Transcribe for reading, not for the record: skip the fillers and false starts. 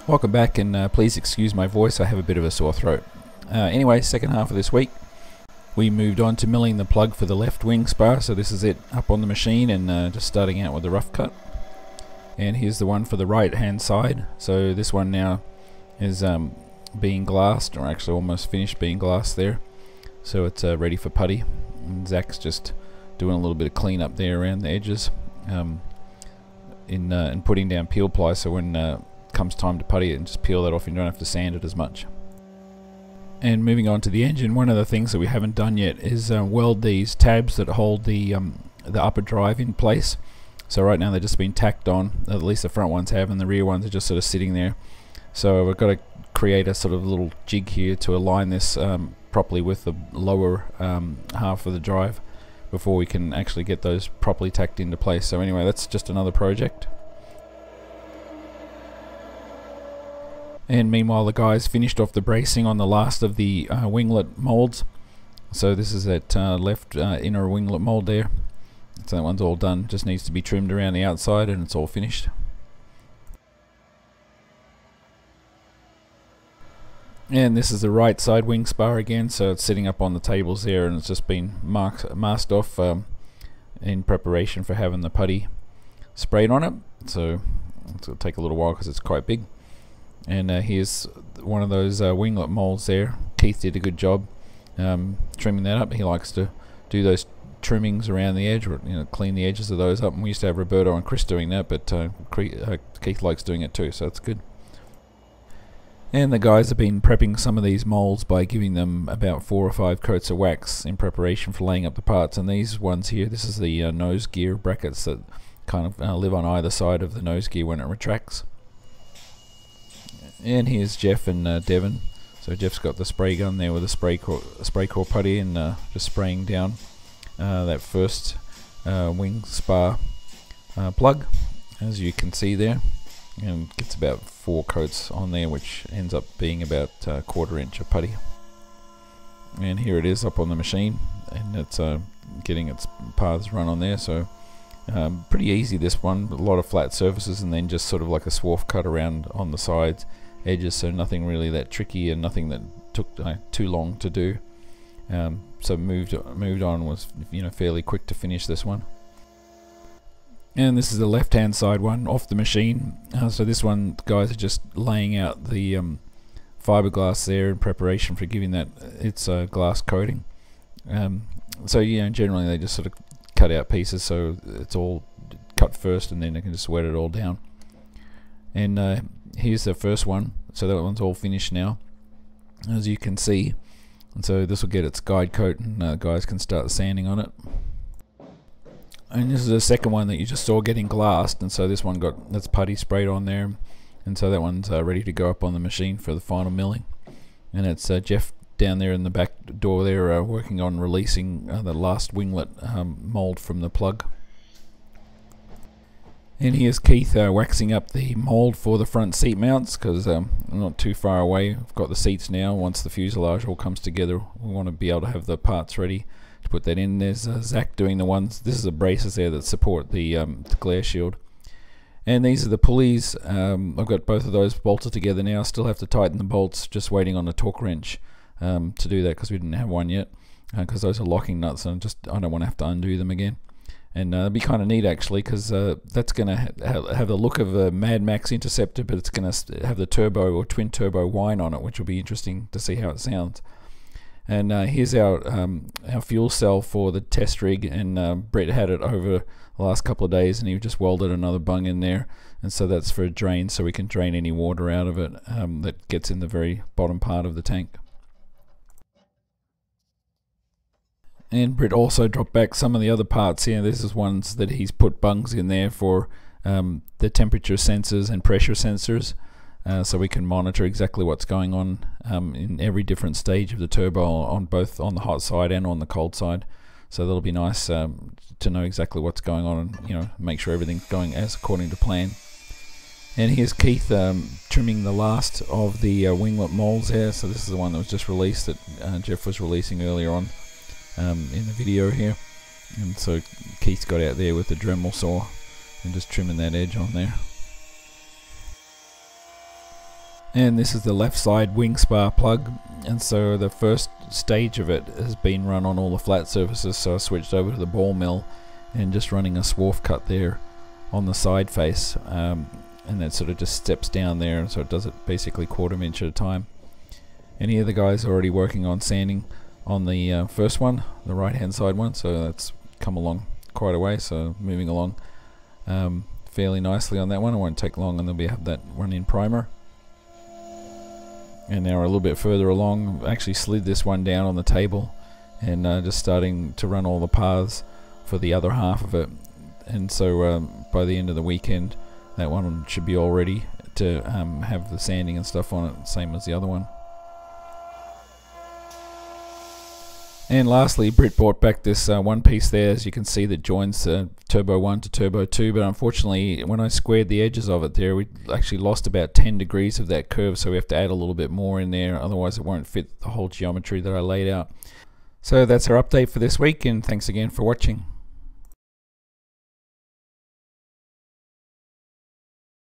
Welcome back, and please excuse my voice, I have a bit of a sore throat. Anyway, second half of this week we moved on to milling the plug for the left wing spar, so this is it up on the machine and just starting out with the rough cut. And here's the one for the right hand side, so this one now is being glassed, or actually almost finished being glassed there, so it's ready for putty. And Zach's just doing a little bit of clean up there around the edges in putting down peel ply, so when comes time to putty it and just peel that off and you don't have to sand it as much. And moving on to the engine, one of the things that we haven't done yet is weld these tabs that hold the upper drive in place. So right now they've just been tacked on, at least the front ones have, and the rear ones are just sort of sitting there. So we've got to create a sort of little jig here to align this properly with the lower half of the drive before we can actually get those properly tacked into place. So anyway, that's just another project. And meanwhile the guys finished off the bracing on the last of the winglet molds. So this is that left inner winglet mold there. So that one's all done, just needs to be trimmed around the outside and it's all finished. And this is the right side wing spar again, so it's sitting up on the tables there and it's just been masked off in preparation for having the putty sprayed on it. So it'll take a little while because it's quite big. And here's one of those winglet molds there. Keith did a good job trimming that up. He likes to do those trimmings around the edge, or clean the edges of those up. And we used to have Roberto and Chris doing that, but Keith likes doing it too, so that's good. And the guys have been prepping some of these molds by giving them about 4 or 5 coats of wax in preparation for laying up the parts. And these ones here, this is the nose gear brackets that kind of live on either side of the nose gear when it retracts. And here's Jeff and Devon. So Jeff's got the spray gun there with a spray core putty and just spraying down that first wing spar plug, as you can see there, and gets about 4 coats on there, which ends up being about a 1/4 inch of putty. And here it is up on the machine, and it's getting its paths run on there. So pretty easy, this one. A lot of flat surfaces and then just sort of like a swarf cut around on the sides edges, so nothing really that tricky and nothing that took too long to do. So moved on, was fairly quick to finish this one. And this is the left hand side one off the machine. So this one, the guys are just laying out the fiberglass there in preparation for giving that its glass coating. So generally they just sort of cut out pieces, so it's all cut first and then they can just wet it all down. And here's the first one, so that one's all finished now, as you can see. And so this will get its guide coat and guys can start sanding on it. And this is the second one that you just saw getting glassed, and so this one got that's putty sprayed on there, and so that one's ready to go up on the machine for the final milling. And it's Jeff down there in the back door there working on releasing the last winglet mold from the plug. And here's Keith waxing up the mold for the front seat mounts, because I'm not too far away. I've got the seats now. Once the fuselage all comes together, we want to be able to have the parts ready to put that in. There's Zach doing the ones. This is the braces there that support the glare shield. And these are the pulleys. I've got both of those bolted together now. Still have to tighten the bolts, just waiting on a torque wrench to do that, because we didn't have one yet, because those are locking nuts and I don't want to have to undo them again. And it'll be kind of neat actually, because that's going to have the look of a Mad Max Interceptor, but it's going to have the turbo or twin turbo whine on it, which will be interesting to see how it sounds. And here's our fuel cell for the test rig, and Brett had it over the last couple of days and he just welded another bung in there, and so that's for a drain, so we can drain any water out of it that gets in the very bottom part of the tank. And Britt also dropped back some of the other parts here. This is ones that he's put bungs in there for the temperature sensors and pressure sensors, so we can monitor exactly what's going on in every different stage of the turbo, on both on the hot side and on the cold side. So that'll be nice to know exactly what's going on, and make sure everything's going as according to plan. And here's Keith trimming the last of the winglet molds here. So this is the one that was just released that Jeff was releasing earlier on in the video here. And so Keith's got out there with the Dremel saw and just trimming that edge on there. And this is the left side wing spar plug, and so the first stage of it has been run on all the flat surfaces, so I switched over to the ball mill and just running a swarf cut there on the side face, and that sort of just steps down there, and so it does it basically 1/4 inch at a time. And here the guy's already working on sanding on the first one, the right hand side one, so that's come along quite a way, so moving along fairly nicely on that one. It won't take long and then we have that run in primer. And now we're a little bit further along. I actually slid this one down on the table and just starting to run all the paths for the other half of it. And so by the end of the weekend, that one should be all ready to have the sanding and stuff on it, same as the other one. And lastly, Britt brought back this one piece there, as you can see, that joins Turbo 1 to Turbo 2, but unfortunately when I squared the edges of it there, we actually lost about 10 degrees of that curve, so we have to add a little bit more in there, otherwise it won't fit the whole geometry that I laid out. So that's our update for this week, and thanks again for watching.